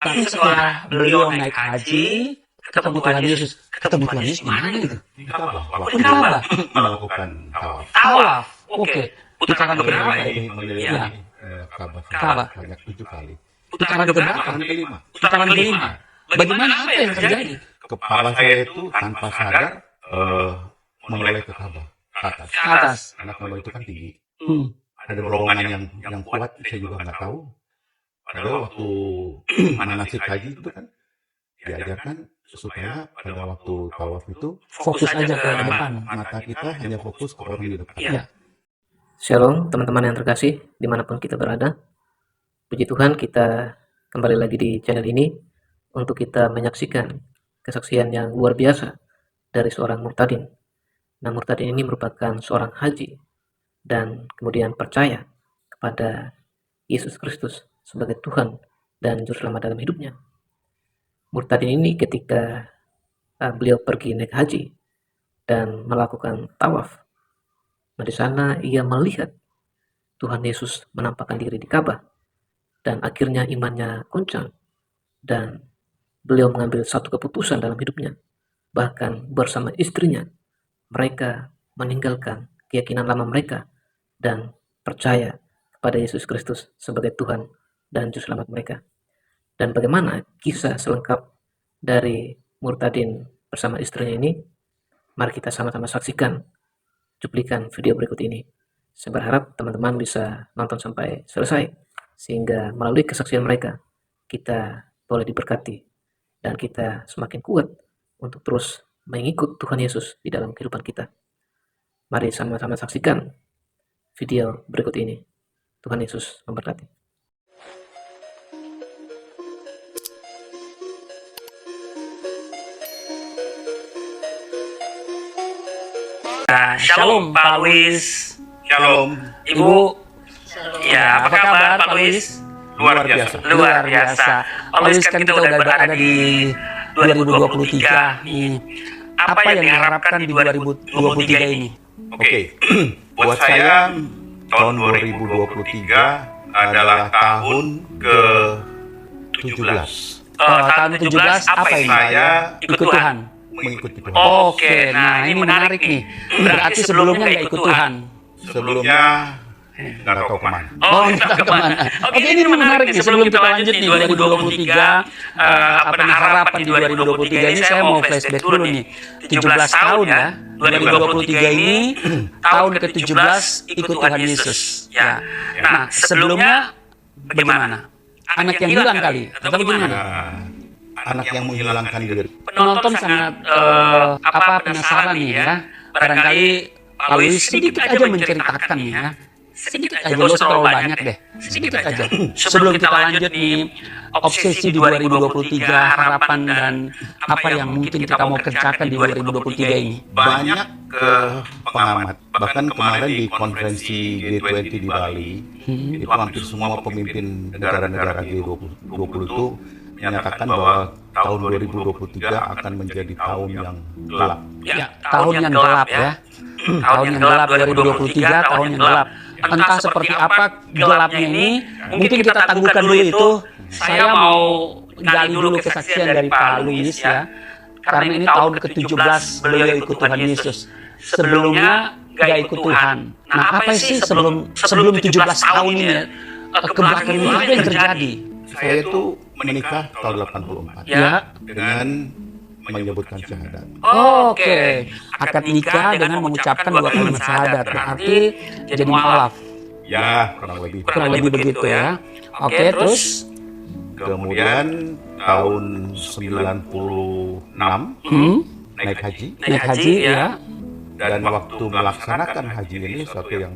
Tapi setelah beliau naik haji, ketemu Tuhan Yesus. Ketemu Tuhan Yesus di mana gitu? Di Ka'bah. Di Ka'bah. Melakukan tawaf. Tawaf. Oke. Putaran keberapa ya? Mengelilingi Ka'bah Ka'bah. sebanyak 7 kali. Putaran keberapa? Putaran kelima. Putaran kelima. Bagaimana apa yang terjadi? Kepala saya itu tanpa sadar menoleh ke Ka'bah, ke atas. Ke atas. Karena Ka'bah itu kan tinggi. Hmm. Ada dorongan yang kuat, saya juga nggak tahu. Padahal waktu manasik haji itu kan diajarkan supaya pada waktu tawaf itu Fokus aja ke depan. mata kita hanya fokus ke orang di depan. Iya. Shalom teman-teman yang terkasih dimanapun kita berada. Puji Tuhan kita kembali lagi di channel ini untuk kita menyaksikan kesaksian yang luar biasa dari seorang murtadin. Nah, murtadin ini merupakan seorang haji dan kemudian percaya kepada Yesus Kristus sebagai Tuhan dan Juru Selamat dalam hidupnya. Murtadin ini ketika beliau pergi naik haji dan melakukan tawaf, nah di sana ia melihat Tuhan Yesus menampakkan diri di Ka'bah dan akhirnya imannya goncang dan beliau mengambil satu keputusan dalam hidupnya. Bahkan bersama istrinya mereka meninggalkan keyakinan lama mereka dan percaya kepada Yesus Kristus sebagai Tuhan dan Juru Selamat mereka. Dan bagaimana kisah selengkap dari murtadin bersama istrinya ini? Mari kita sama-sama saksikan cuplikan video berikut ini. Saya berharap teman-teman bisa nonton sampai selesai, sehingga melalui kesaksian mereka, kita boleh diberkati, dan kita semakin kuat untuk terus mengikut Tuhan Yesus di dalam kehidupan kita. Mari sama-sama saksikan video berikut ini. Tuhan Yesus memberkati. Shalom Pak Luis. Shalom. Ibu. Ya, apa kabar Pak Luis? Luar biasa. Luar biasa. Pak Luis, kan kita udah berada di 2023 nih. Apa yang diharapkan di 2023 ini? Oke. Buat saya tahun 2023 adalah tahun ke-17. Tahun 17 apa ini? Saya Ikut Tuhan. mengikuti Tuhan. Oke, nah ini menarik nih. Berarti sebelumnya nggak ikut Tuhan. Sebelumnya nggak tahu kemana. Oh, entah kemana. Oke, ini menarik nih. Sebelum kita lanjut nih 2023, apa nih harapan di 2023 ini, saya mau flashback dulu nih. 17 tahun ya. 2023 ini tahun ke-17 ikut Tuhan Yesus. Ya. Nah, sebelumnya bagaimana? Anak yang hilang kali atau bagaimana? Anak yang menghilangkan diri. Penonton sangat penasaran nih ya. Barangkali Pak Luis sedikit aja menceritakan nih ya. Sedikit aja, gak usah terlalu banyak deh. Sedikit aja. Sebelum kita lanjut nih, obsesi di 2023, harapan dan apa yang mungkin kita mau kerjakan di 2023 ini. Banyak pengamat, bahkan kemarin di konferensi G20 di Bali, itu hampir semua pemimpin negara-negara G20 itu menyatakan bahwa tahun 2023 akan menjadi tahun yang gelap. Ya, tahun yang gelap ya. Tahun yang gelap 2023, tahun yang gelap. Entah seperti apa gelapnya ini, mungkin kita tangguhkan dulu itu. Saya mau gali dulu kesaksian dari Pak Luis ya. Karena ini tahun ke-17 beliau ikut Tuhan Yesus. Sebelumnya gak ikut Tuhan. Nah, apa sih sebelum 17 tahun ini ya, ke belakang ini apa yang terjadi? Saya itu menikah tahun 84 Ya. dengan menyebutkan syahadat. Oke. Akad nikah dengan mengucapkan 2 kalimat syahadat. Berarti jadi mualaf. Ya, kurang lebih. Kurang lebih begitu ya. Oke, terus Kemudian tahun 96 naik haji, naik haji ya. dan waktu melaksanakan haji ini suatu yang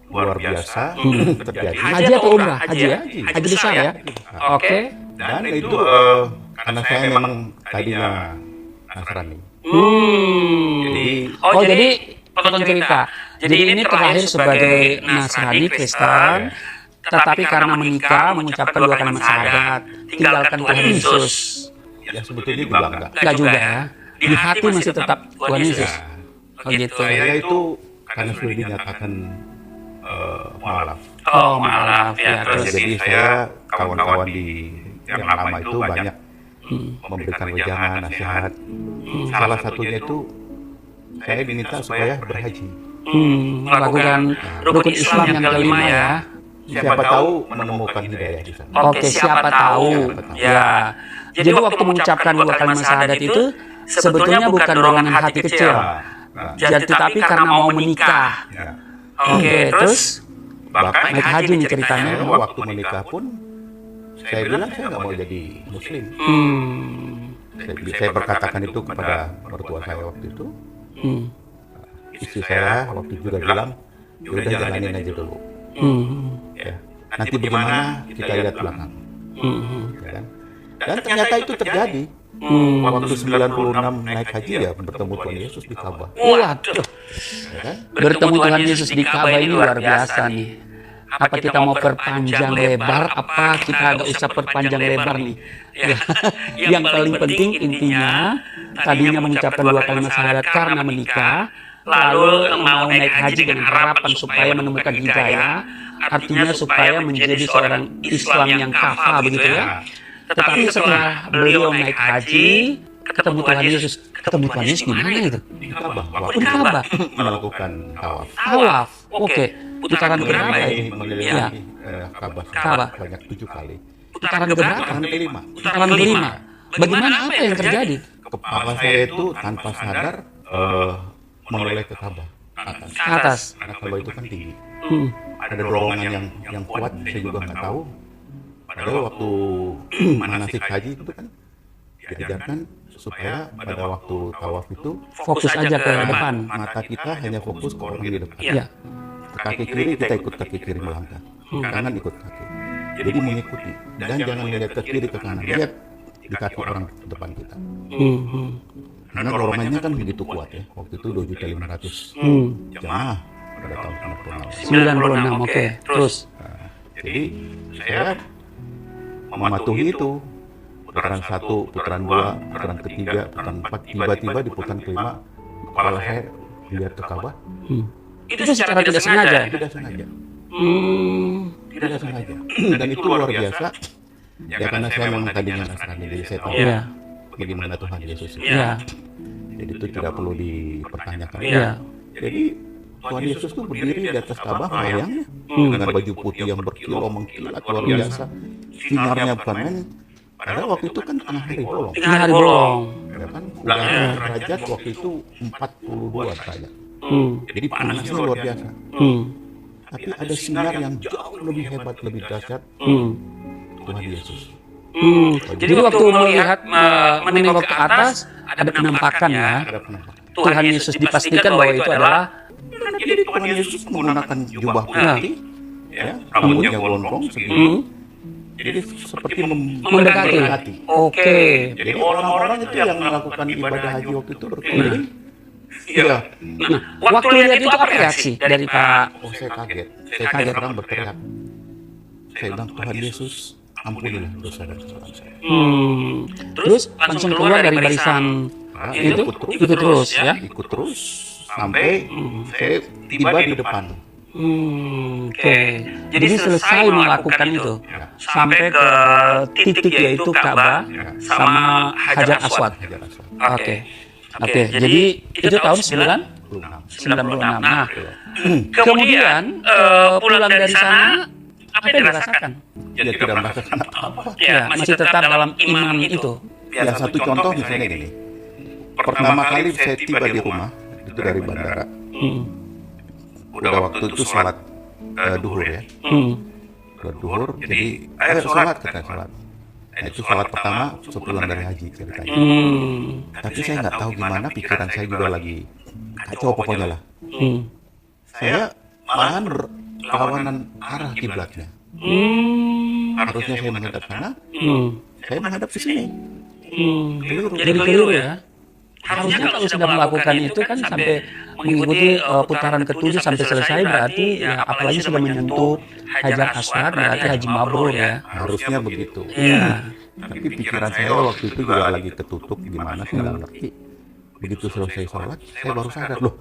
luar biasa terjadi. Haji atau umrah? Haji ya? Haji besar ya? Oke. Dan itu karena saya memang tadinya Nasrani. Jadi potong cerita. Jadi ini terlahir sebagai Nasrani Kristen, tetapi karena menikah mengucapkan 2 kalimat syahadat, tinggalkan Tuhan Yesus. Ya sebetulnya juga enggak. Enggak juga ya. Di hati masih tetap Tuhan Yesus. Oh gitu. Saya itu karena sudah dinyatakan mualaf. Oh, maaf ya. Terus Jadi saya kawan-kawan di yang lama itu banyak memberikan wejangan, nasihat. Salah satunya itu saya diminta supaya berhaji. Melakukan rukun Islam yang kelima ya. Siapa tahu menemukan hidayah di sana. Oke, siapa tahu. Ya. Jadi waktu mengucapkan dua kalimat syahadat itu sebetulnya bukan dorongan hati kecil. Jadi tapi karena mau menikah. Ya. Oke, terus Bahkan naik haji nih ceritanya. waktu menikah pun saya bilang saya nggak mau jadi muslim. Saya berkatakan itu kepada mertua saya waktu itu. Istri saya waktu itu juga bilang, ya udah jalanin aja dulu. Ya. Nanti bagaimana kita lihat belakang. Ya kan? Dan ternyata itu terjadi. Waktu 96 naik haji ya bertemu Tuhan Yesus di Ka'bah. Waduh, Ya kan? bertemu Tuhan Yesus di Ka'bah ini luar biasa nih. Apa kita mau perpanjang lebar? Apa kita nggak usah perpanjang lebar nih? Ya. Yang paling penting intinya tadinya mengucapkan dua kalimat syahadat karena menikah, lalu mau naik haji dengan harapan supaya menemukan hidayah, artinya supaya menjadi seorang Islam yang kafah begitu ya. Tetapi setelah beliau naik haji, ketemu Tuhan Yesus. Ketemu Tuhan Yesus di mana itu? Di Ka'bah. Di Ka'bah. Melakukan tawaf. Tawaf. Oke. Putaran keberapa Saya itu? mengelilingi Ka'bah Ka'bah. banyak 7 kali. Putaran keberapa? Putaran kelima. Putaran kelima. Bagaimana apa yang terjadi? Kepala saya itu tanpa sadar menoleh ke Ka'bah atas. Ke atas. Karena Ka'bah itu kan tinggi. Hmm. Ada dorongan yang kuat, saya juga nggak tahu. Padahal waktu manasik haji itu kan diajarkan supaya pada waktu tawaf itu Fokus aja ke depan. mata kita hanya fokus ke orang di depan. Iya. Ke kaki kiri kita ikut kaki kiri melangkah, kanan ikut kaki. Jadi mengikuti dan jangan lihat ke kiri ke kanan, lihat di kaki orang depan kita. Karena dorongannya kan begitu kuat ya. Waktu itu 2.500.000 jemaah pada tahun 96. 96, oke. Terus. Jadi saya mematuhi itu. Putaran 1, putaran 2, putaran ketiga, putaran 4, tiba-tiba di putaran kelima kepala saya lihat ke Ka'bah. Itu secara tidak sengaja. Tidak sengaja. Tidak sengaja. Dan itu luar biasa. Ya karena saya memang tadinya Nasrani, jadi saya tahu Iya. bagaimana Tuhan Yesus itu. Iya. Jadi itu tidak perlu dipertanyakan. Iya. Jadi Tuhan Yesus itu berdiri di atas Ka'bah melayangnya dengan baju putih yang berkilau mengkilat luar biasa. Sinarnya bukan main. Padahal waktu itu kan tengah hari bolong. Tengah hari bolong. Ya kan? Udara derajat waktu itu 42 derajat. Jadi panasnya luar biasa. Tapi ada sinar yang jauh lebih hebat, lebih dahsyat. Tuhan Yesus. Jadi waktu melihat menengok ke atas ada penampakan ya. Ada penampakan. Tuhan Yesus dipastikan bahwa itu adalah Jadi Tuhan Yesus menggunakan jubah putih, ya, rambutnya gondrong segini. Jadi seperti mendekati. Oke. Jadi orang-orang itu yang melakukan ibadah haji waktu itu berkeliling. Iya. Nah, waktu lihat itu apa reaksi dari Pak? Oh, saya kaget. Saya kaget orang berteriak. Saya bilang, Tuhan Yesus, ampunilah dosa dan kesalahan saya. Terus langsung keluar dari barisan itu ikut terus ya. Ikut terus sampai saya tiba di depan. Oke. Jadi selesai melakukan itu sampai ke titik yaitu Ka'bah sama Hajar Aswad. Hajar Aswad. Oke. Oke. Jadi itu tahun 96. Nah, kemudian pulang dari sana apa yang dirasakan? Ya tidak merasakan apa-apa. Ya, masih tetap dalam iman itu. Ya satu contoh misalnya gini. Pertama kali saya tiba di rumah itu dari bandara. Udah waktu itu sholat duhur ya. Sholat duhur, jadi sholat kata sholat. Nah itu sholat pertama sepulang dari haji ceritanya. Tapi saya nggak tahu gimana, pikiran saya juga lagi kacau pokoknya lah. Saya malahan berlawanan arah kiblatnya. Harusnya saya menghadap sana, saya menghadap ke sini. Jadi keliru ya. Harusnya kalau sudah melakukan itu kan sampai mengikuti putaran ke-7 sampai selesai berarti ya apalagi sudah menyentuh Hajar Aswad berarti haji mabrur ya. Harusnya begitu. Iya. Tapi pikiran saya waktu itu juga lagi ketutup gimana saya nggak ngerti. Begitu selesai sholat, saya baru sadar loh,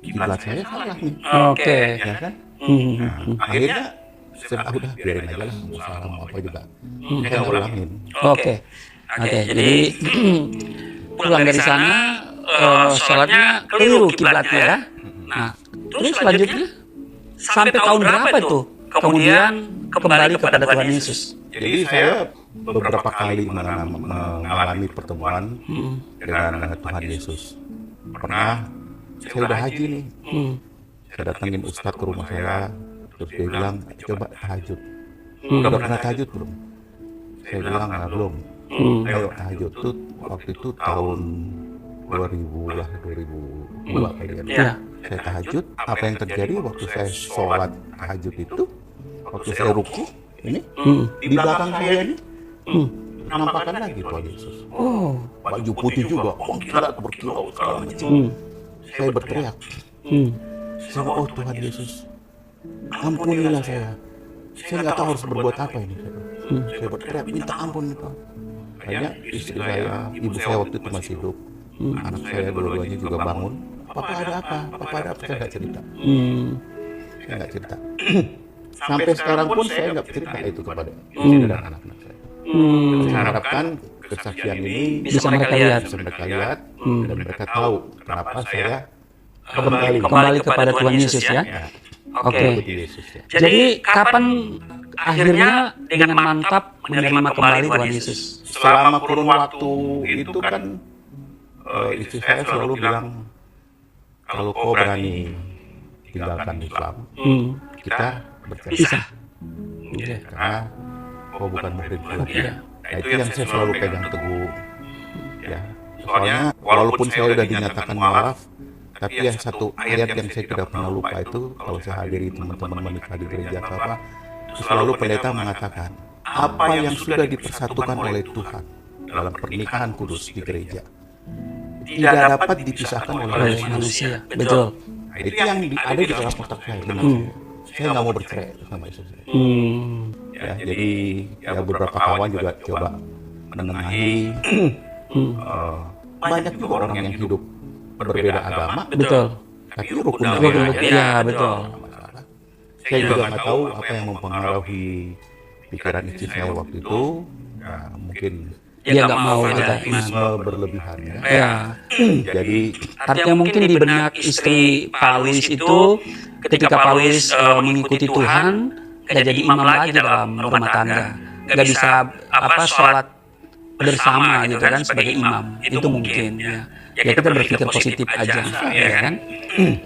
kiblat saya salah nih. Oke. Ya kan? Nah, akhirnya Saya bilang, udah biarin aja lah, mau salah mau apa juga. Saya nggak ulangin. Oke. Jadi pulang dari sana sholatnya keliru kiblatnya ya. Nah, terus selanjutnya sampai tahun berapa itu kemudian kembali kepada Tuhan Yesus? Jadi saya beberapa kali mengalami pertemuan dengan Tuhan Yesus. Pernah saya udah haji nih, saya datengin Ustadz ke rumah saya, terus dia bilang, coba tahajud. Udah pernah tahajud belum? Saya bilang, belum. Ayo tahajud tuh waktu itu tahun 2000 lah, 2002 kayaknya. Ya. Saya tahajud, apa yang terjadi waktu saya sholat tahajud itu, waktu saya ruku, ini di belakang saya ini nampakkan lagi Tuhan Yesus. Oh. Baju putih juga, kilat berkilau segala macam. Saya berteriak. Saya bilang, oh Tuhan Yesus, ampunilah saya. Saya nggak tahu harus berbuat apa ini. Saya berteriak, minta ampun itu. Akhirnya istri saya, ibu saya waktu itu masih hidup. Anak saya dua-duanya juga bangun. Papa ada apa? Papa ada apa? Saya nggak cerita. Saya nggak cerita. Sampai sekarang pun saya nggak cerita itu kepada istri dan anak-anak saya. Saya harapkan kesaksian ini Bisa mereka lihat. dan mereka tahu kenapa saya Kembali kepada Tuhan Yesus ya. Oke. Seperti Yesus ya. Jadi kapan akhirnya dengan mantap menerima kembali Tuhan Yesus? Selama kurun waktu itu kan istri saya selalu bilang, kalau kau berani tinggalkan Islam, kita bercerai. Bisa. Karena kau bukan murid lagi. Nah, itu yang saya selalu pegang teguh. Ya, soalnya walaupun saya sudah dinyatakan maaf, tapi yang satu ayat yang saya tidak pernah lupa itu, kalau saya hadiri teman-teman menikah di gereja atau apa, selalu pendeta mengatakan, apa yang sudah dipersatukan oleh Tuhan dalam pernikahan kudus di gereja tidak dapat dipisahkan oleh manusia. Betul. Nah, itu yang ada di dalam otak saya. Saya nggak mau bercerai sama istri saya. Ya, jadi ya beberapa kawan juga coba menengahi. Banyak juga orang yang hidup berbeda agama, Betul. tapi rukun damai aja. Ya, betul. Saya juga nggak tahu apa yang mempengaruhi pikiran istri saya waktu itu. Ya, mungkin Dia nggak mau kita. fanatisme berlebihan ya. Ya. Jadi Artinya mungkin di benak istri Paulus itu ketika Paulus mengikuti Tuhan nggak jadi imam lagi dalam rumah tangga, nggak bisa sholat bersama gitu kan sebagai imam. Itu mungkin ya. Ya kita berpikir positif aja ya kan.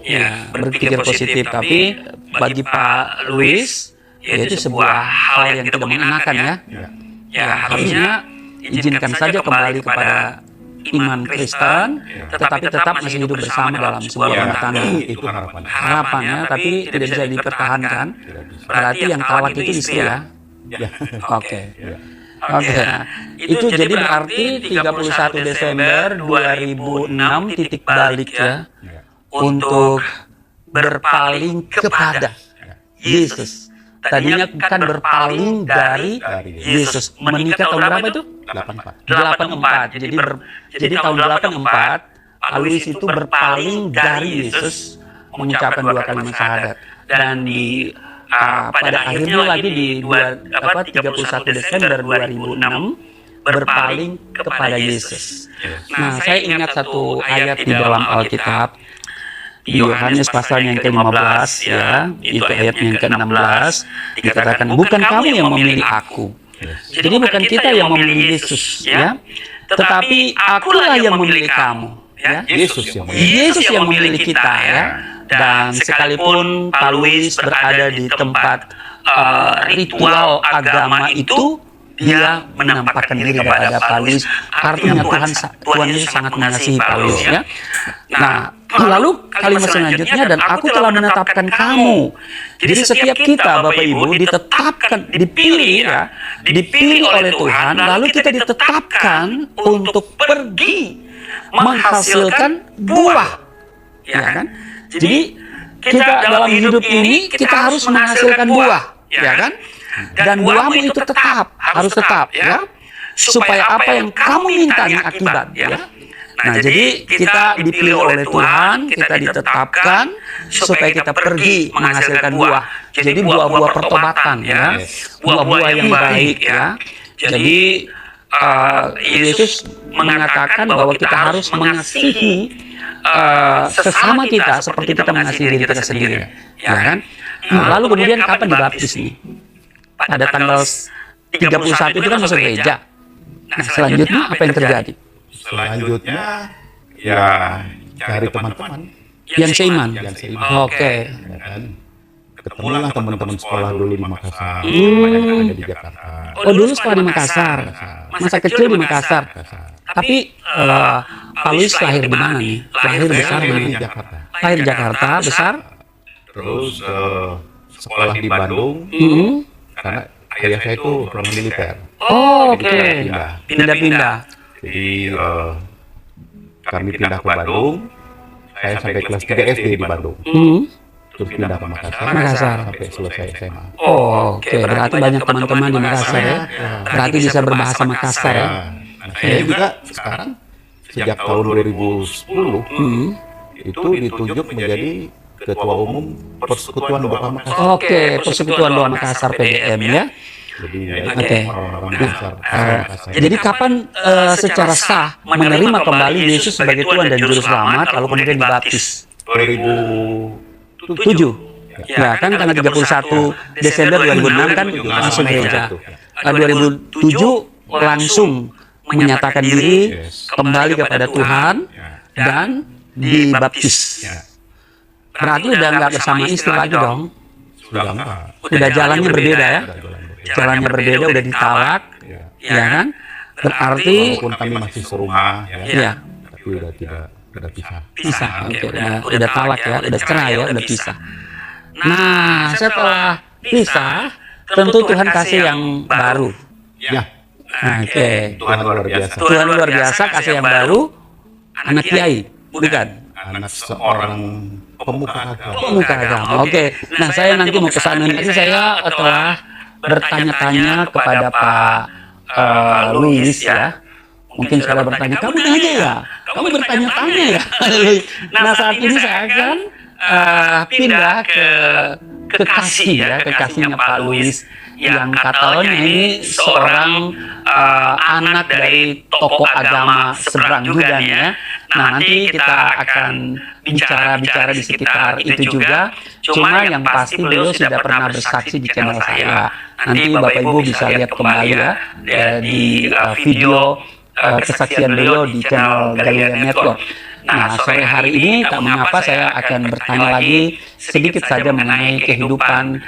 Ya berpikir positif, tapi bagi Pak Luis ya itu sebuah hal yang tidak mengenakan ya. Ya harusnya izinkan saja kembali kepada iman Kristen, tetapi tetap masih hidup bersama dalam sebuah rumah tangga. itu harapan. Harapannya, tapi tidak bisa dipertahankan. Berarti yang kawat itu istri ya. Oke. Oke. Nah, itu jadi berarti 31 Desember 2006 titik balik ya untuk berpaling kepada Yesus. Tadinya kan berpaling dari Yesus. Menikah tahun berapa itu? 84. Jadi tahun 84 Paulus itu berpaling dari Yesus, mengucapkan 2 kalimat syahadat. Dan di pada akhirnya lagi di 31 Desember 2006 berpaling kepada Yesus. Nah, saya ingat satu ayat di dalam Alkitab, Yohanes pasal yang ke-15 ya, itu ayat yang ke-16 dikatakan, bukan kamu yang memilih aku. Jadi bukan kita yang memilih Yesus ya, tetapi akulah yang memilih kamu ya. Yesus yang memilih kita ya. Dan sekalipun Paulus berada di tempat ritual agama itu, dia menampakkan diri kepada Paulus. Artinya Tuhan Yesus sangat mengasihi Paulus ya. Nah, lalu kalimat selanjutnya, dan aku telah menetapkan kamu. Jadi setiap kita Bapak Ibu ditetapkan, dipilih oleh Tuhan, lalu kita ditetapkan untuk pergi menghasilkan buah. Ya kan? Jadi kita dalam hidup ini kita harus menghasilkan buah, ya kan? Dan buahmu itu harus tetap, ya. Supaya apa yang kamu minta akibat, ya. Nah, jadi kita dipilih oleh Tuhan, kita ditetapkan supaya kita pergi menghasilkan buah. Jadi buah-buah pertobatan ya, buah-buah yang baik ya. Jadi Yesus mengatakan bahwa kita harus mengasihi sesama kita seperti kita mengasihi diri kita sendiri, ya kan? Lalu kemudian kapan dibaptis nih? Pada tanggal 31 itu kan masuk gereja. Nah, selanjutnya apa yang terjadi? Selanjutnya ya cari teman-teman Yang seiman. yang seiman. Oke. Ya kan? Ketemulah teman-teman sekolah dulu di Makassar, banyak yang ada di Jakarta. Oh, dulu sekolah di Makassar. Masa kecil di Makassar. Tapi Pak Luis lahir di mana nih? Lahir besar di Saya mana? di Jakarta. Lahir di Jakarta, besar. Terus sekolah di Bandung karena ayah saya itu orang militer. Oh, Jadi oke. pindah. Pindah-pindah. Jadi kami pindah ke Bandung. Saya sampai kelas 3 SD di Bandung. Terus pindah ke Makassar. Makassar. Sampai selesai SMA. Oh, oke. Berarti banyak teman-teman di Makassar ya. Berarti bisa berbahasa Makassar ya. Nah, saya juga sekarang sejak tahun 2010 itu ditunjuk menjadi Ketua Umum Persekutuan Doa Makassar. Oke, Persekutuan Doa Makassar PDM ya. Jadi ya, Oke. orang-orang Makassar. Jadi kapan secara sah menerima kembali Yesus sebagai Tuhan dan Juru Selamat lalu kemudian dibaptis? 2007. 7. Ya kan tanggal 31 Desember 2006 kan masuk gereja. 2007 langsung menyatakan diri kembali kepada Tuhan dan dibaptis. Ya, Berarti udah nggak bersama istri lagi dong. sudah enggak. Udah jalannya berbeda ya. Sudah jalan berbeda. Jalannya berbeda, udah ditalak, Ya. ya kan? Berarti Walaupun kami masih serumah, ya, ya tapi udah pisah. pisah. Oke, udah talak ya, udah cerai ya, udah pisah. Nah, setelah pisah, tentu Tuhan kasih yang baru. Ya, Oke. Tuhan luar biasa. Tuhan luar biasa kasih yang baru, anak kiai, bukan? Anak seorang pemuka agama. Pemuka agama. Oke. Nah, saya nanti mau ke sana. Nanti saya telah bertanya-tanya kepada Pak Luis ya. Mungkin saya bertanya, kamu nanya ya? Kamu bertanya-tanya ya? Nah, saat ini saya akan pindah ke kekasih ya, kekasihnya Pak Luis yang katanya ini seorang anak dari tokoh agama seberang juga nih ya. Nah, nanti kita akan bicara-bicara di sekitar itu juga. Cuma yang pasti beliau sudah pernah bersaksi di channel saya. Nanti Bapak Ibu bisa lihat kembali ya di video kesaksian beliau di channel Galilean Network. Nah, sore hari ini tak mengapa saya akan bertanya lagi sedikit saja mengenai kehidupan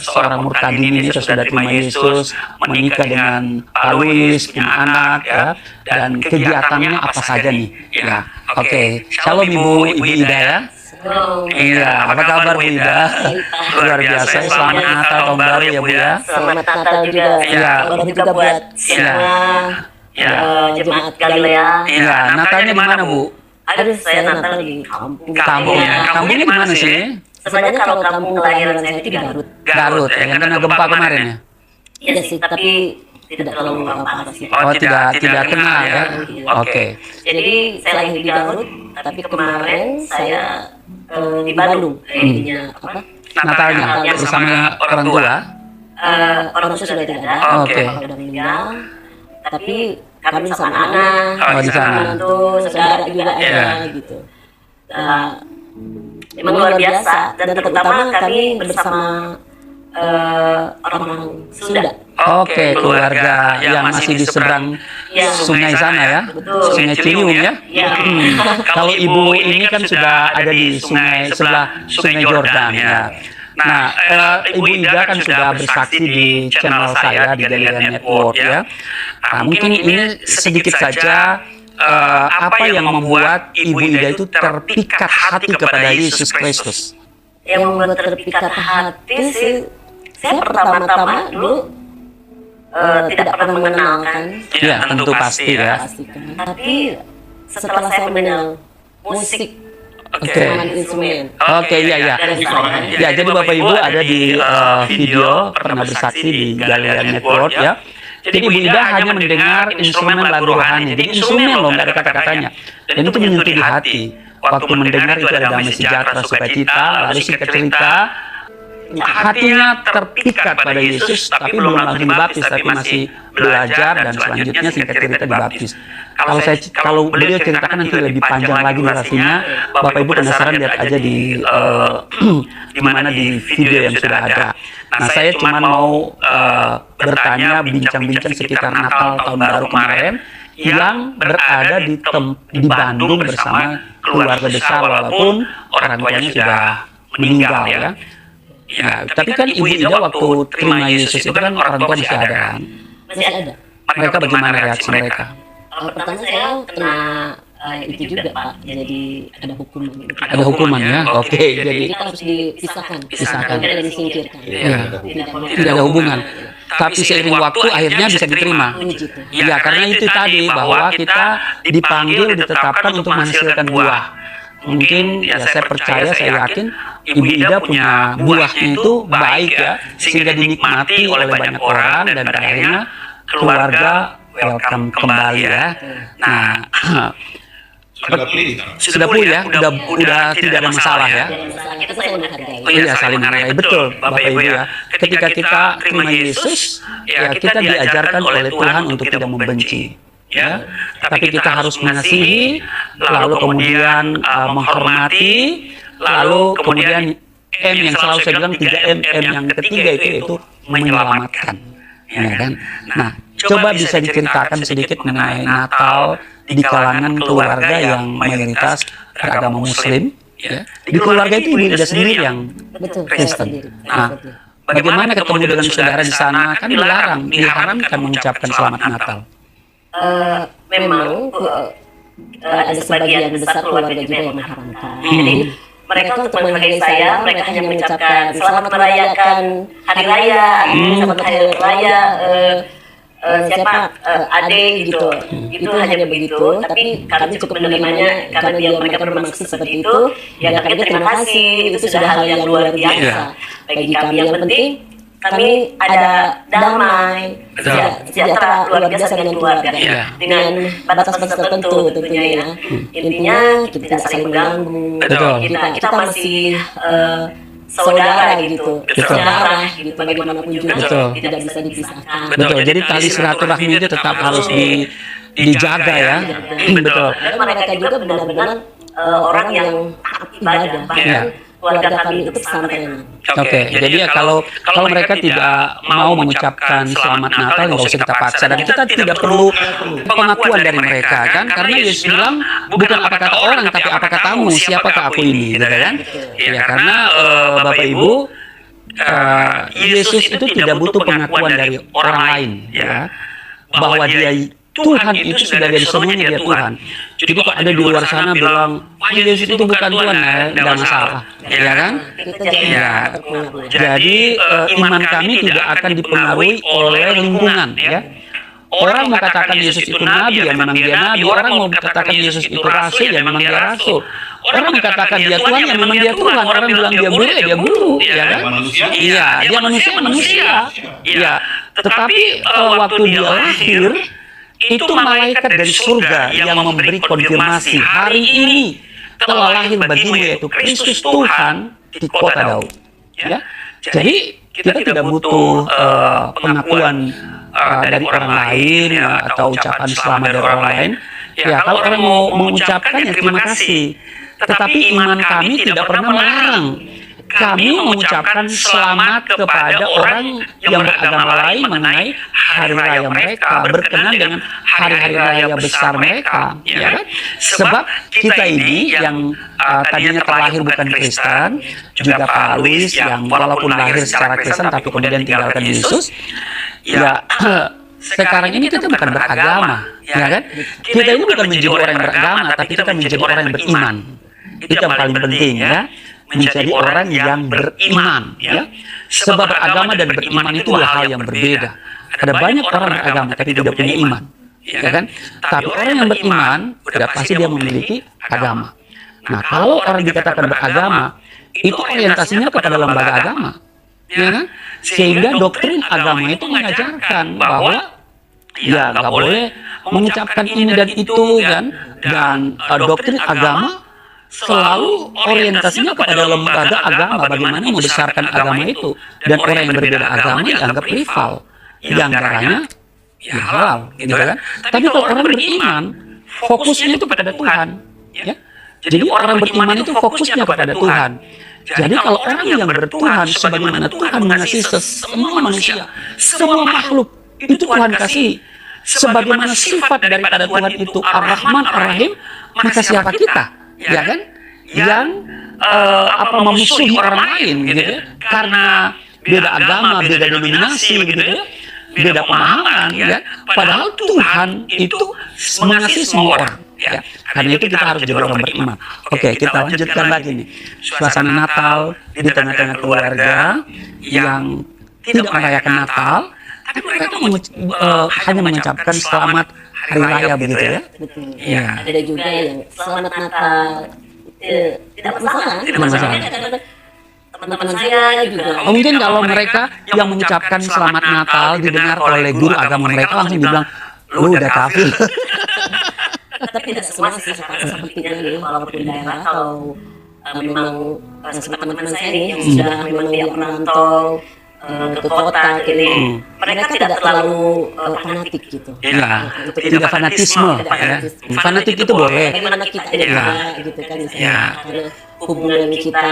seorang Murtadin ini sesudah terima Yesus, menikah dengan Pak Luis, punya anak ya, dan kegiatannya apa saja nih. Ya, oke. Shalom Ibu Ida ya. Iya, apa kabar Bu Ida? Luar biasa. Selamat Natal tahun baru ya Bu ya. Selamat Natal juga. Iya. Selamat juga buat semua jemaat Galilea. Iya, Natalnya di mana Bu? Aduh, saya Natal di kampung. Kampung ya. Kampungnya di mana sih? Sebenarnya kalau kampung kelahiran saya itu di Garut. Garut ya, yang kena gempa kemarin ya. Iya sih, tapi tidak terlalu apa-apa sih. Oh, tidak kenal ya. Oke. Jadi saya lahir di Garut, tapi kemarin saya di Bandung. Intinya apa? Natalnya bersama orang tua. Orang tua sudah tidak ada. Oke. Bapak sudah meninggal. Tapi kami sama anak, Oh, di sana. menantu, saudara juga ada gitu. Memang luar biasa dan terutama kami bersama orang Sunda. Oke, keluarga yang masih di seberang sungai sana ya. Betul. Sungai Ciliwung ya. Ya. Kalau ibu ini kan sudah ada di sungai sebelah Sungai Jordan ya. Nah, Ibu Ida kan sudah bersaksi di channel saya di Galilean Network ya. Nah, mungkin ini sedikit saja apa yang membuat Ibu Ida itu terpikat hati kepada Yesus Kristus. Yang membuat terpikat hati sih, saya pertama-tama dulu tidak pernah mengenalkan, Ya, tentu pasti ya. pastikan. Tapi setelah saya mengenal musik, Oke. instrumen, Oke, iya. Ya, jadi Bapak Ibu ada di video pernah bersaksi di Galilean Network ya. Jadi Ibu Ida hanya mendengar instrumen lagu rohani. Jadi instrumen loh, nggak ada kata-katanya. Dan itu menyentuh di hati. Waktu mendengar itu ada damai sejahtera, sukacita, lalu singkat cerita, hatinya terpikat pada Yesus, tapi belum langsung dibaptis, tapi masih belajar, dan selanjutnya singkat cerita dibaptis. Kalau beliau ceritakan nanti lebih panjang lagi narasinya, Bapak Ibu penasaran lihat aja di mana di video yang sudah ada. Nah, saya cuma mau bertanya, bincang-bincang sekitar Natal tahun baru kemarin yang berada di Bandung bersama keluarga besar, walaupun orang tuanya sudah meninggal ya. Ya, tapi kan Ibu Ida waktu terima Yesus itu kan orang tua masih ada kan? Masih ada. Mereka bagaimana reaksi mereka? Pertama saya kena itu juga Pak, jadi ada hukuman. Ada hukuman ya? Oke, jadi Kita harus dipisahkan. Pisahkan. Tidak disingkirkan. ya, tidak ada hubungan. Tapi seiring waktu akhirnya bisa diterima. Ya, karena itu tadi bahwa kita dipanggil, ditetapkan untuk menghasilkan buah. Mungkin ya saya percaya, saya yakin Ibu Ida punya buahnya itu baik ya, sehingga dinikmati oleh banyak orang, dan pada akhirnya keluarga welcome kembali ya. Nah, sudah pulih ya, udah tidak ada masalah ya. Kita saling menghargai. Oh iya, saling menghargai, betul Bapak Ibu ya. Ketika kita terima Yesus, ya kita diajarkan oleh Tuhan untuk tidak membenci. Ya, tapi kita harus mengasihi, lalu kemudian menghormati, lalu kemudian M yang selalu saya bilang 3M, M yang ketiga itu menyelamatkan, ya kan? Nah, coba bisa diceritakan sedikit mengenai Natal di kalangan keluarga yang mayoritas beragama Muslim, ya. Di keluarga itu Ibu Ida sendiri yang Betul. Kristen. Nah, bagaimana ketemu dengan saudara di sana? Kan diharamkan mengucapkan selamat Natal. Memang ada sebagian besar keluarga juga yang mengharamkan. Jadi mereka untuk menghargai saya, mereka hanya mengucapkan selamat merayakan hari raya, selamat hari raya siapa Ade gitu. Itu hanya begitu. Tapi kami cukup menerimanya karena mereka bermaksud seperti itu. Ya kami terima kasih. Itu sudah hal yang luar biasa bagi kami. Yang penting kami ada damai, sejahtera luar biasa dengan keluarga, dengan batas-batas tertentu tentunya ya. Intinya kita tidak saling mengganggu, kita masih saudara gitu, sejarah gitu, bagaimanapun juga tidak bisa dipisahkan. Betul, jadi tali silaturahmi itu tetap harus dijaga ya. Betul. Dan mereka juga benar-benar orang yang ibadah, bahkan keluarga kami itu pesantren. Oke, jadi ya kalau mereka tidak mau mengucapkan selamat Natal, nggak usah kita paksa, dan kita tidak perlu pengakuan dari mereka kan, karena Yesus bilang bukan apa kata orang tapi apa katamu, siapakah aku ini, gitu kan? Ya karena Bapak Ibu, Yesus itu tidak butuh pengakuan dari orang lain ya, bahwa dia Tuhan itu sudah dari semuanya, dia Tuhan. Jadi kok ada di luar sana bilang, wah Yesus itu bukan Tuhan, ya tidak masalah, ya kan? Ya. Jadi iman kami tidak akan dipengaruhi oleh lingkungan, ya. Orang mau katakan Yesus itu nabi, ya memang dia nabi. Orang mau katakan Yesus itu rasul, ya memang dia rasul. Orang mengatakan dia Tuhan, ya memang dia Tuhan. Orang bilang dia guru, ya dia guru, ya kan? Iya, dia manusia. Ya, tetapi waktu dia lahir, itu malaikat dari surga yang memberi konfirmasi, hari ini telah lahir bagimu yaitu Kristus Tuhan di kota Daud. Ya, jadi kita tidak butuh pengakuan dari orang lain ya, atau ucapan selamat dari orang lain. Ya, kalau orang mau mengucapkan ya terima kasih. Tetapi iman kami tidak pernah melarang kami mengucapkan selamat kepada orang yang beragama lain mengenai hari raya mereka, berkenan dengan hari-hari raya besar mereka, ya kan? Sebab kita ini yang tadinya terlahir bukan Kristen, juga Pak Luis yang walaupun lahir secara Kristen tapi kemudian tinggalkan Yesus, ya sekarang ini kita bukan beragama, ya kan? Kita ini bukan menjadi orang yang beragama, tapi kita menjadi orang yang beriman. Itu yang paling penting ya. Menjadi orang yang beriman ya. Sebab beragama dan beriman itu dua hal yang berbeda. Ada banyak orang beragama tapi tidak punya iman, ya kan? Tapi orang yang beriman sudah pasti dia memiliki agama. Nah, kalau orang dikatakan beragama, itu orientasinya kepada lembaga agama, ya kan? Sehingga doktrin agama itu mengajarkan bahwa Ya nggak boleh mengucapkan ini dan itu kan. Dan doktrin agama selalu orientasinya kepada lembaga agama, bagaimana membesarkan agama itu. Dan orang yang berbeda agama dianggap rival, diantaranya ya halal, gitu kan. Tapi kalau orang beriman, fokusnya itu kepada Tuhan, ya. Jadi orang beriman itu fokusnya kepada Tuhan. Jadi kalau orang yang bertuhan sebagaimana Tuhan mengasihi semua manusia, semua makhluk, itu Tuhan kasih. Sebagaimana sifat daripada Tuhan itu Ar-Rahman Ar-Rahim, maka siapa kita, ya kan? Yang memusuhi orang lain, gitu ya? Karena beda agama, beda denominasi, gitu ya? Beda pemahaman, ya. Padahal Tuhan itu mengasihi semua orang. Ya, karena itu kita harus jadi orang beriman. Oke, kita lanjutkan lagi nih. Suasana Natal di tengah-tengah keluarga yang tidak merayakan Natal, tapi mereka hanya mengucapkan selamat hari raya begitu ya. Betul. Ya. Ada juga yang selamat Natal, tidak masalah. Tidak masalah. Teman-teman saya juga. Mungkin kalau mereka yang mengucapkan selamat Natal didengar oleh guru agama mereka langsung dibilang, lu udah kafir. Tapi tidak semua sih sepertinya nih, walaupun daerah kalau memang teman-teman saya nih yang sudah memang dia merantau ke kota gini, mereka tidak terlalu fanatik gitu. Ya, tidak fanatisme. Ya. Fanatik itu boleh. Bagaimana kita juga gitu kan, misalnya karena hubungan kita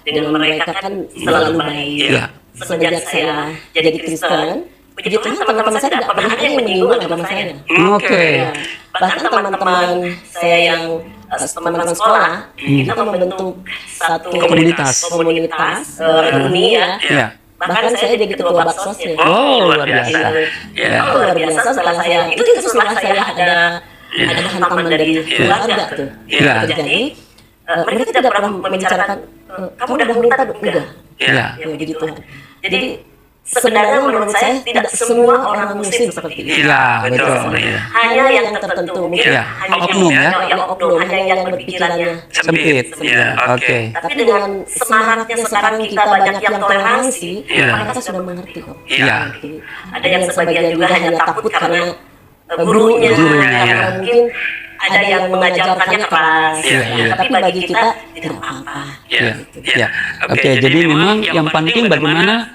dengan mereka kan selalu baik. Ya. Sejak saya jadi Kristen, puji Tuhan teman-teman saya tidak pernah ada yang menyinggung agama saya. Oke. Bahkan teman-teman saya yang teman-teman sekolah, kita membentuk satu Komunitas. reuni ya. Ya. Bahkan saya jadi ketua baksosnya. Oh, luar biasa. Ya. Oh, luar biasa setelah saya, itu juga setelah saya ada hantaman dari keluarga tuh. Ya. Jadi mereka tidak pernah membicarakan, kamu udah minta udah. Ya. Ya, begitu. Jadi sebenarnya menurut saya tidak semua orang muslim seperti itu. Ya, betul. Ya. Hanya yang tertentu, mungkin Ya, hanya oknum ya. yang oknum, hanya yang berpikirannya. Sempit. Ya, oke. Tapi dengan semangatnya sekarang kita banyak yang toleransi, Ya. mereka sudah mengerti kok. Ya. Jadi, ada yang sebagian juga hanya takut karena gurunya, Gurunya, karena ya. mungkin ada yang mengajarkannya keras. Ya, ya. Tapi bagi kita tidak apa-apa. Ya. Ya. Oke, jadi memang yang penting bagaimana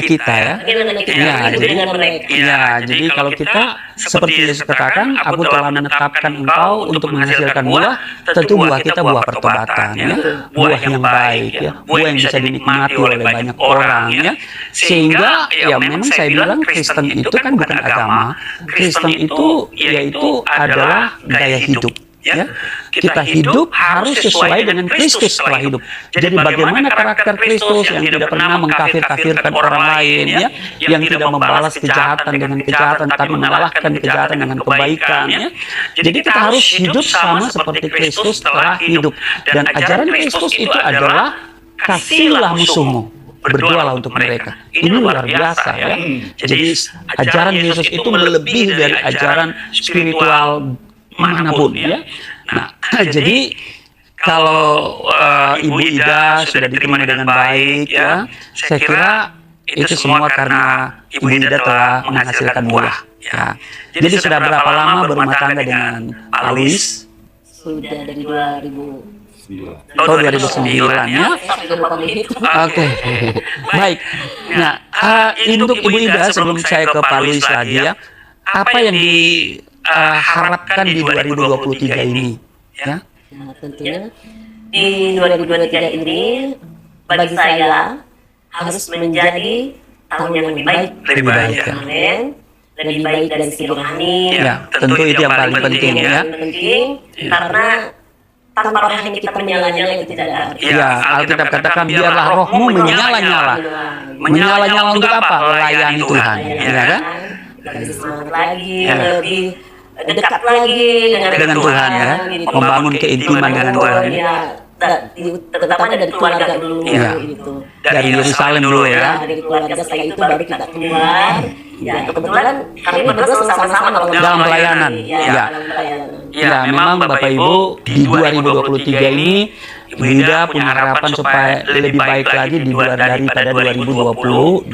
kita ya. Bagaimana kita Ya, hidup jadi dengan mereka. ya, jadi kalau kita seperti Yesus katakan, aku telah menetapkan engkau untuk menghasilkan buah, tentu buah kita buah pertobatan ya, buah yang baik ya, buah yang bisa dinikmati oleh banyak orang ya. Sehingga ya memang saya bilang Kristen itu kan bukan agama. Kristen itu yaitu adalah gaya hidup. Ya, kita hidup harus sesuai dengan Kristus setelah hidup. Jadi bagaimana karakter Kristus yang tidak pernah mengkafir-kafirkan orang lain, ya, yang tidak membalas kejahatan dengan kejahatan, tapi mengalahkan kejahatan dengan kebaikan. Ya. Jadi kita harus hidup sama seperti Kristus setelah hidup. Dan ajaran Kristus itu adalah kasihlah musuhmu, berdoalah untuk mereka. Ini luar biasa ya. Jadi ajaran Yesus itu melebihi dari ajaran spiritual manapun ya. Nah, jadi kalau Ibu Ida sudah diterima dengan baik ya, saya kira itu semua karena Ibu Ida telah menghasilkan buah ya. Jadi sudah berapa lama berumah tangga dengan Pak Luis? Sudah dari 2000. Tahun 2009 ya. Oke, baik. Nah, untuk Ibu Ida sebelum saya ke Pak Luis lagi ya, apa yang diharapkan di 2023 ini? Ya. Nah, tentunya di 2023 ini bagi saya harus menjadi tahun yang lebih baik. Lebih baik ya. Amin. Lebih baik dari segi rohani. Ya, tentu itu yang paling penting ya. Yang penting karena tanpa rohani kita menyala-nyala itu tidak ada arti. Ya, Alkitab katakan biarlah rohmu menyala-nyala. Menyala-nyala untuk apa? Melayani Tuhan, ya kan? Lebih semangat lagi, Ya. lebih dekat lagi dengan Tuhan ya, gitu. membangun keintiman dengan Tuhan. Ya, terutama dari keluarga dulu Ya. gitu. Dari Yerusalem dulu ya. Dari keluarga setelah itu baru kita keluar. Ya, kebetulan kami berdua sama-sama Dalam pelayanan. Ya, Ya. dalam pelayanan. Ya, memang Bapak Ibu di 2023 ini Ibu Ida punya harapan supaya lebih baik lagi daripada 2022.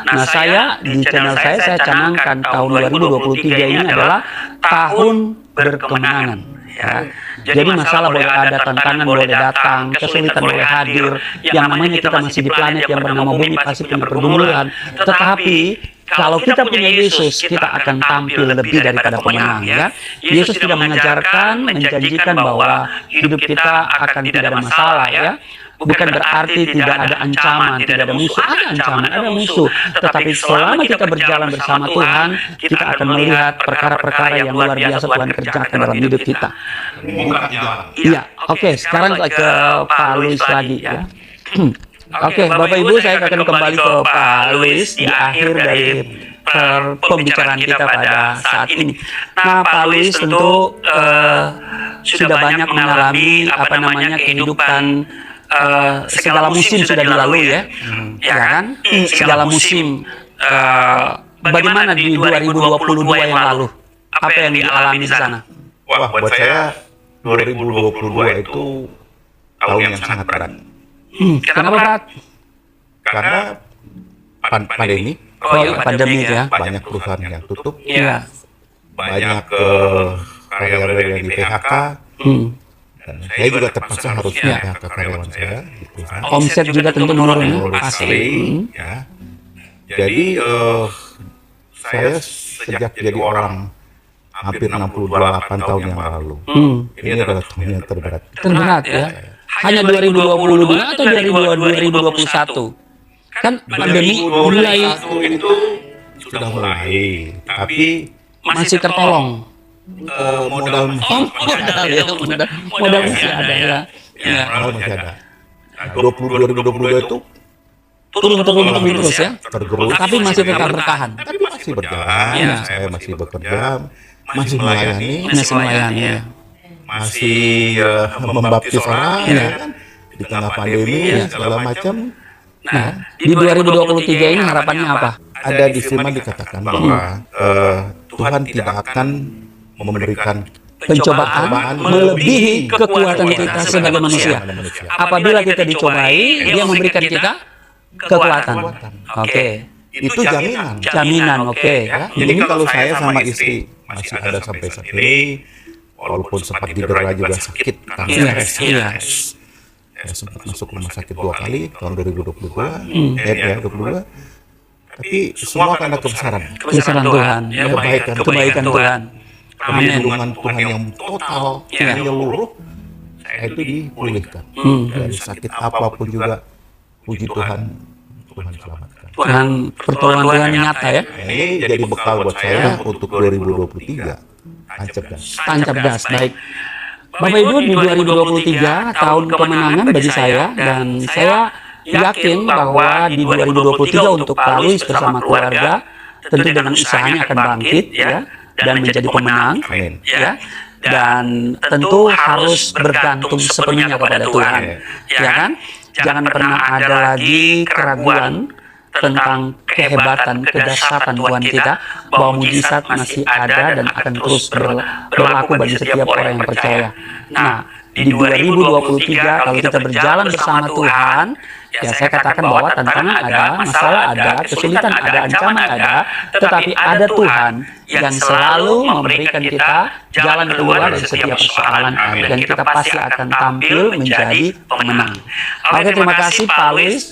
Nah, saya di channel saya canangkan tahun 2023 ini adalah tahun berkemenangan. Ya. Jadi masalah boleh ada, tantangan boleh datang, kesulitan boleh hadir. Yang namanya kita masih di planet yang bernama bumi pasti punya pergumulan. Tetapi kalau kita punya Yesus, kita akan tampil lebih daripada pemenang. Ya, Yesus tidak mengajarkan, menjanjikan bahwa hidup kita akan tidak ada masalah. Ya, bukan berarti tidak ada ancaman, tidak ada musuh. Ada ancaman, ada musuh. Tetapi selama kita berjalan bersama Tuhan, kita akan melihat perkara-perkara yang luar biasa Tuhan kerjakan dalam hidup kita. Iya, oke. Sekarang ke Pak Luis lagi ya. Oke, Bapak Ibu, saya akan kembali ke Pak Luis di akhir dari pembicaraan kita pada saat ini. Nah, Pak Luis tentu sudah banyak mengalami kehidupan. Segala musim sudah dilalui ya, ya kan? Segala musim. Bagaimana di 2022 yang lalu? Apa yang dialami di sana? Wah, buat saya 2022 itu tahun yang sangat berat. Kenapa berat? Karena pandemi, Pandemi ya. banyak perusahaan yang tutup, Iya. banyak karyawan yang di PHK, dan saya juga terpaksa harus PHK karyawan saya di perusahaan. Omset juga tentu menurun ya, Menurut pasti. sekali, ya. Jadi saya sejak jadi orang hampir 68 tahun yang lalu, ini adalah tahun yang terberat. Terberat ya. Hanya 2022 atau 2021? Kan pandemi mulai itu sudah mulai, tapi masih tertolong. modal Modal ya, modal masih ada ya. Ya. masih ada. 2022 itu Turun terus ya. tergerus, Tapi masih tetap bertahan. tapi masih berjalan. Iya. Saya masih bekerja, masih melayani, Masih melayani ya. masih membaptis orang, Iya. ya kan? Di tengah pandemi segala macam. Nah, di 2023 ini harapannya apa? Ada di firman dikatakan bahwa Tuhan tidak akan memberikan Pencobaan melebihi kekuatan kita sebagai manusia. Apabila kita dicobai, Dia memberikan kita kekuatan. Oke. itu jaminan. Jaminan, oke. Ya, jadi kalau saya sama istri masih ada sampai saat ini, walaupun sempat didera juga sakit karena Iya, stres, iya. ya, sempat masuk rumah sakit 2 kali tahun 2022, 22, tapi semua karena kebesaran, Kebesaran Tuhan, ya. Kebaikan Tuhan. Amin. perlindungan Tuhan yang total, Iya. yang menyeluruh, saya itu dipulihkan dari sakit apapun juga. Puji Tuhan, Tuhan selamatkan. Tuhan, pertolongan Tuhan nyata ya. Ini jadi bekal buat saya untuk 2023. Tancap gas. Tancap gas, baik. Bapak Ibu, di 2023 tahun kemenangan bagi saya, dan saya yakin bahwa di 2023 untuk Pak Luis bersama keluarga tentu dengan usahanya akan bangkit ya, dan menjadi pemenang. Amin. Ya, dan tentu harus bergantung sepenuhnya kepada Tuhan, ya kan? Jangan pernah ada lagi keraguan tentang kehebatan, kedahsyatan Tuhan kita, bahwa mujizat masih ada dan akan terus berlaku bagi setiap orang yang percaya. Nah, di 2023 kalau kita berjalan bersama Tuhan, ya saya katakan bahwa tantangan ada, masalah ada, kesulitan ada, ancaman ada, tetapi ada Tuhan yang selalu memberikan kita jalan keluar dari setiap persoalan, dan kita pasti akan tampil menjadi pemenang. Oke, terima kasih Pak Luis.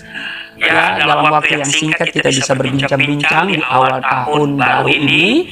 Ya, dalam waktu yang singkat kita bisa berbincang-bincang di awal tahun baru ini,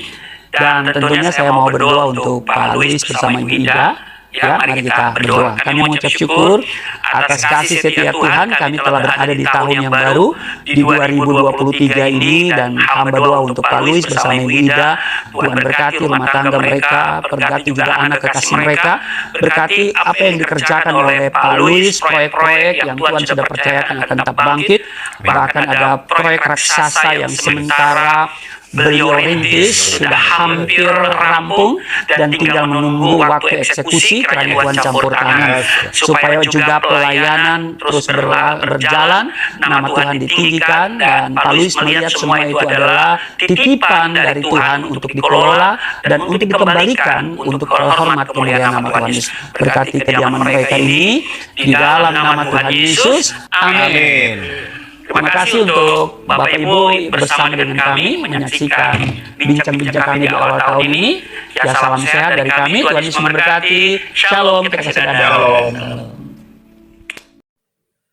dan tentunya saya mau berdoa untuk Pak Luis bersama Ibu Ida. Ya, mari kita berdoa. Kami mengucap syukur atas kasih setia Tuhan. Kami telah berada di tahun yang baru, di 2023 ini, dan hamba doa untuk Pak Luis bersama Ibu Ida. Tuhan berkati rumah tangga mereka, berkati juga anak kekasih mereka, berkati apa yang dikerjakan oleh Pak Luis, proyek-proyek yang Tuhan sudah percayakan akan tetap bangkit. Bahkan ada proyek raksasa yang sementara beliau rintis sudah hampir rampung dan tinggal menunggu waktu eksekusi kerana Tuhan campur tangan supaya juga pelayanan terus berjalan, nama Tuhan ditinggikan, dan Pak Luis melihat semua itu adalah titipan dari Tuhan untuk dikelola dan untuk dikembalikan untuk hormat kemuliaan nama Tuhan Yesus. Berkati kediaman mereka ini di dalam nama Tuhan Yesus. Amin. Terima kasih untuk Bapak Ibu bersama dengan kami menyaksikan bincang-bincang kami di awal tahun ini. Ya, salam sehat dari kami. Tuhan Yesus memberkati. Shalom. Kita kasih Shalom.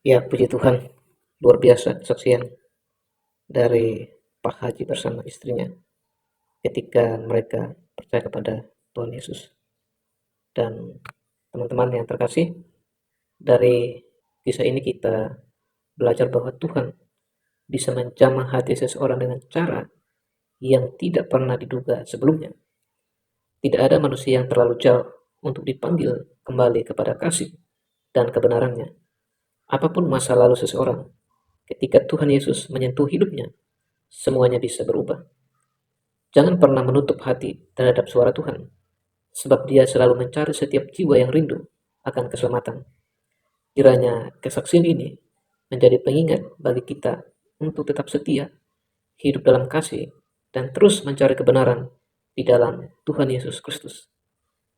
Ya, puji Tuhan, luar biasa kesaksian dari Pak Haji bersama istrinya ketika mereka percaya kepada Tuhan Yesus. Dan teman-teman yang terkasih, dari kisah ini kita belajar bahwa Tuhan bisa menjamah hati seseorang dengan cara yang tidak pernah diduga sebelumnya. Tidak ada manusia yang terlalu jauh untuk dipanggil kembali kepada kasih dan kebenarannya. Apapun masa lalu seseorang, ketika Tuhan Yesus menyentuh hidupnya, semuanya bisa berubah. Jangan pernah menutup hati terhadap suara Tuhan, sebab Dia selalu mencari setiap jiwa yang rindu akan keselamatan. Kiranya kesaksian ini menjadi pengingat bagi kita untuk tetap setia, hidup dalam kasih, dan terus mencari kebenaran di dalam Tuhan Yesus Kristus.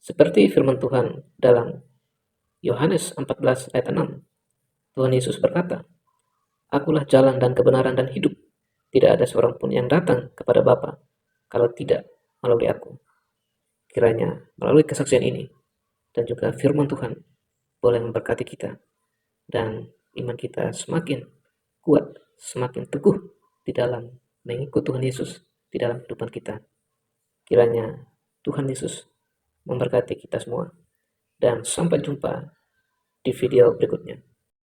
Seperti firman Tuhan dalam Yohanes 14 ayat 6, Tuhan Yesus berkata, "Akulah jalan dan kebenaran dan hidup. Tidak ada seorang pun yang datang kepada Bapa kalau tidak melalui aku." Kiranya melalui kesaksian ini dan juga firman Tuhan boleh memberkati kita, dan iman kita semakin kuat, semakin teguh di dalam mengikut Tuhan Yesus di dalam kehidupan kita. Kiranya Tuhan Yesus memberkati kita semua, dan sampai jumpa di video berikutnya.